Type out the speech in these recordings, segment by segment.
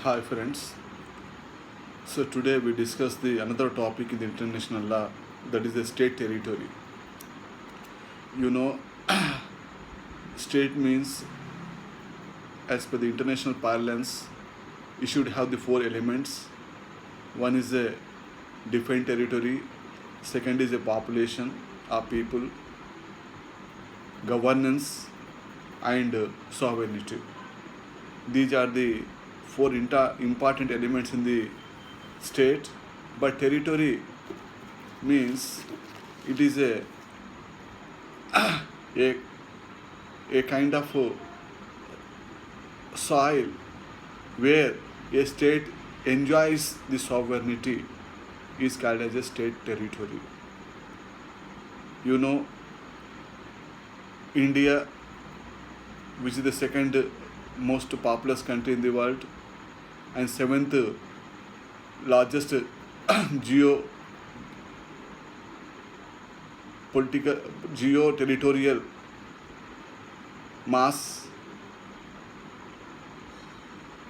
Hi friends. So today we discuss the another topic in the international law, that is the state territory. You know, state means, as per the international parlance, it should have the four elements. One is a defined territory, second is a population or people, governance, and sovereignty. These are the four important elements in the state. But territory means it is a, a kind of soil where a state enjoys the sovereignty is called as a state territory. You know, India, which is the second most populous country in the world and seventh largest geo political geo territorial mass.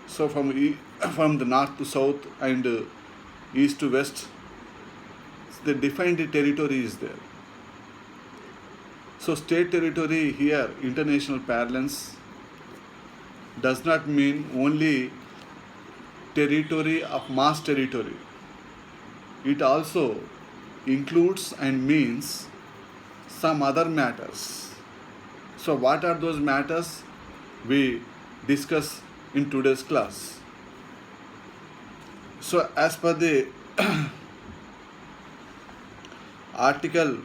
So from the north to south and east to west, the defined territory is there. So state territory here, international parlance, does not mean only territory of mass territory. It also includes and means some other matters. So what are those matters? We discuss in today's class. So as per the Article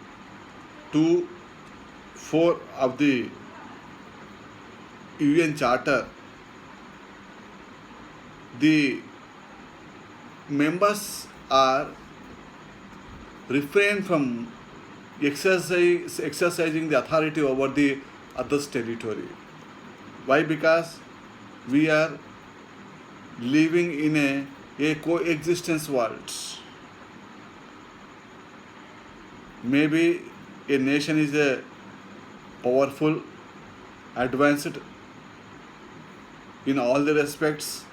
2.4 of the UN Charter, the members are refrained from exercising the authority over the other's territory. Why? Because we are living in a coexistence world. Maybe a nation is a powerful, advanced in all the respects.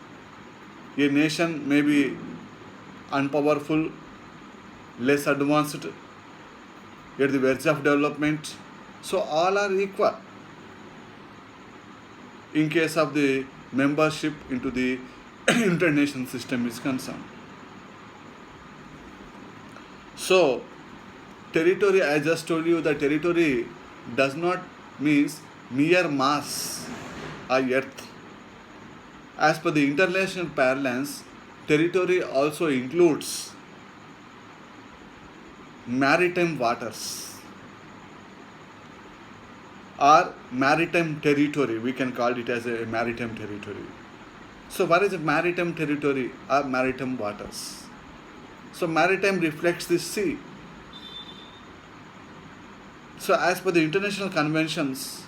A nation may be unpowerful, less advanced, at the verge of development. So all are equal in case of the membership into the international system is concerned. So territory, I just told you, the territory does not means mere mass or earth. As per the international parlance, territory also includes maritime waters or maritime territory. We can call it as a maritime territory. So what is a maritime territory or maritime waters? So maritime reflects the sea. So as per the international conventions,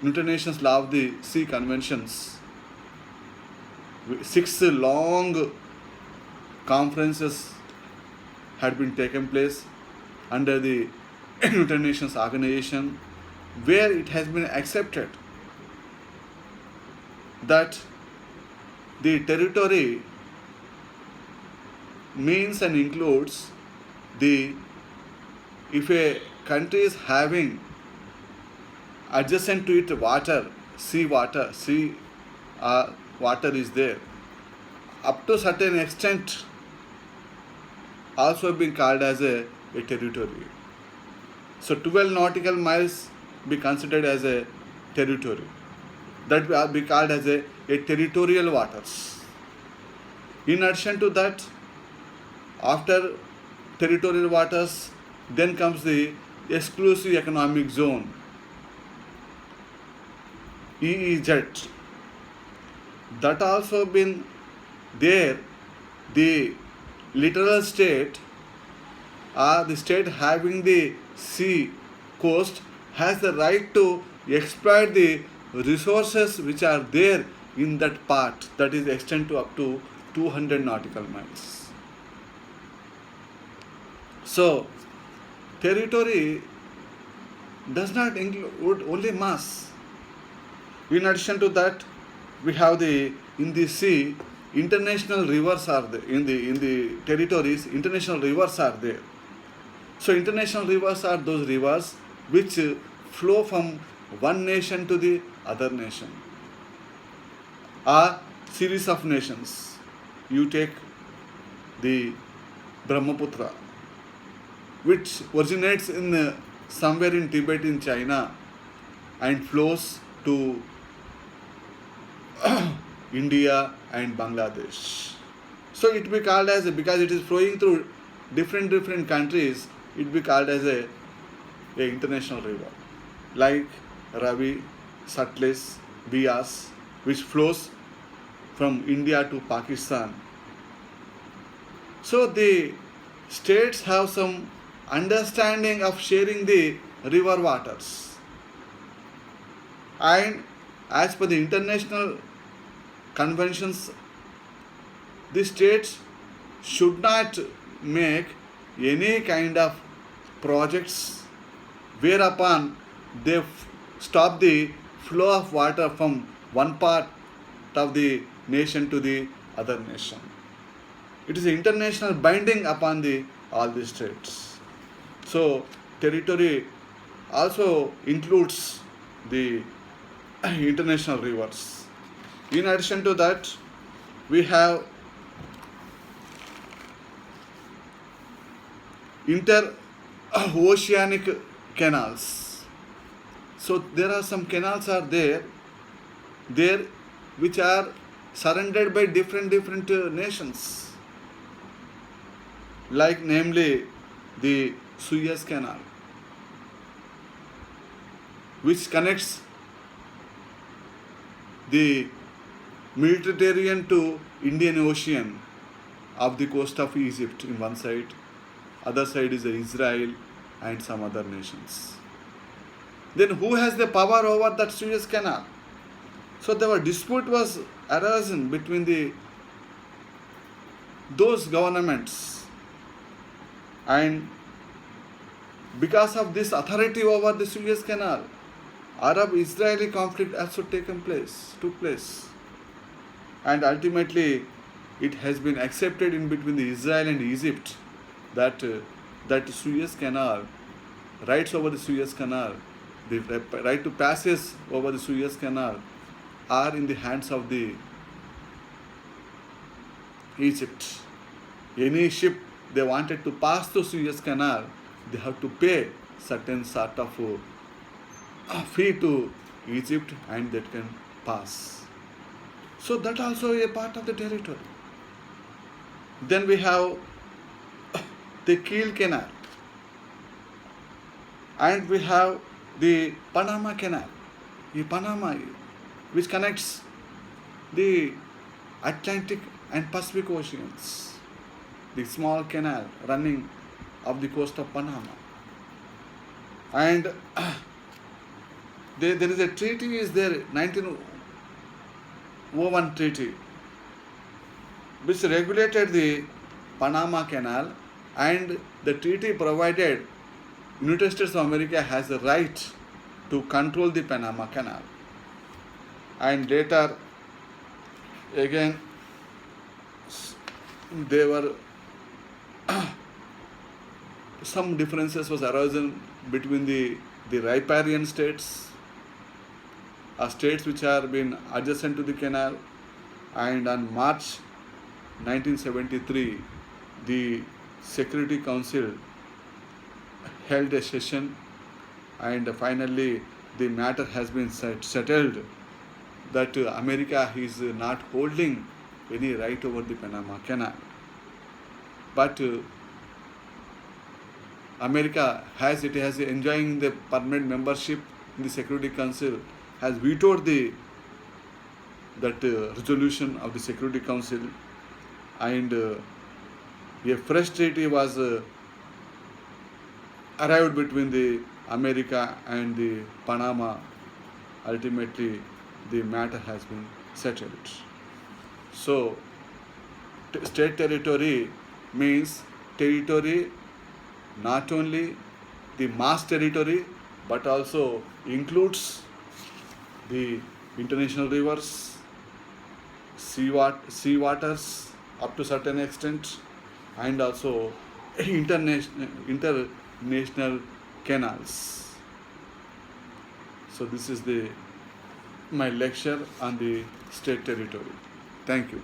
international law of the sea conventions, 6 long conferences had been taken place under the United Nations organization, where it has been accepted that the territory means and includes the, if a country is having adjacent to it water, sea water is there, up to certain extent also being called as a territory. So 12 nautical miles be considered as a territory. That will be called as a territorial waters. In addition to that, after territorial waters, then comes the exclusive economic zone, EEZ. That also been there. The littoral state, the state having the sea coast, has the right to exploit the resources which are there in that part, that is extend to up to 200 nautical miles. So territory does not include only mass. In addition to that, we have in the sea international rivers are there in the territories. International rivers are there. So international rivers are those rivers which flow from one nation to the other nation, or series of nations. You take the Brahmaputra, which originates in somewhere in Tibet in China and flows to India and Bangladesh. So it be called as because it is flowing through different countries, it be called as a international river, like Ravi, Satluj, Bias, which flows from India to Pakistan. So the states have some understanding of sharing the river waters, and as per the international conventions, the states should not make any kind of projects whereupon they stop the flow of water from one part of the nation to the other nation. It is international binding upon the all the states. So territory also includes the international rivers. In addition to that, we have inter-oceanic canals. So there are some canals are there which are surrounded by different nations, like namely the Suez Canal, which connects the Mediterranean to Indian Ocean of the coast of Egypt in one side, other side is Israel and some other nations. Then who has the power over that Suez Canal? So there was dispute was arisen between those governments, and because of this authority over the Suez Canal, Arab-Israeli conflict also took place, and ultimately it has been accepted in between the Israel and Egypt that Suez Canal, rights over the Suez Canal, the right to passage over the Suez Canal are in the hands of the Egypt. Any ship they wanted to pass through Suez Canal, they have to pay certain sort of fee to Egypt, and that can pass. So that also a part of the territory. Then we have the Kiel Canal, and we have the Panama Canal, which connects the Atlantic and Pacific Oceans, the small canal running off the coast of Panama. And there is a treaty is there, 1901 treaty, which regulated the Panama Canal, and the treaty provided United States of America has the right to control the Panama Canal. And later again there were some differences was arisen between the riparian states, states which are been adjacent to the canal. And on March 1973, the Security Council held a session, and finally the matter has been settled that America is not holding any right over the Panama Canal. But America has enjoying the permanent membership in the Security Council, has vetoed that resolution of the Security Council, and a fresh treaty was arrived between the America and the Panama. Ultimately, the matter has been settled. So, state territory means territory not only the mass territory but also includes the international rivers, sea waters up to certain extent, and also international canals. So this is the my lecture on the state territory. Thank you.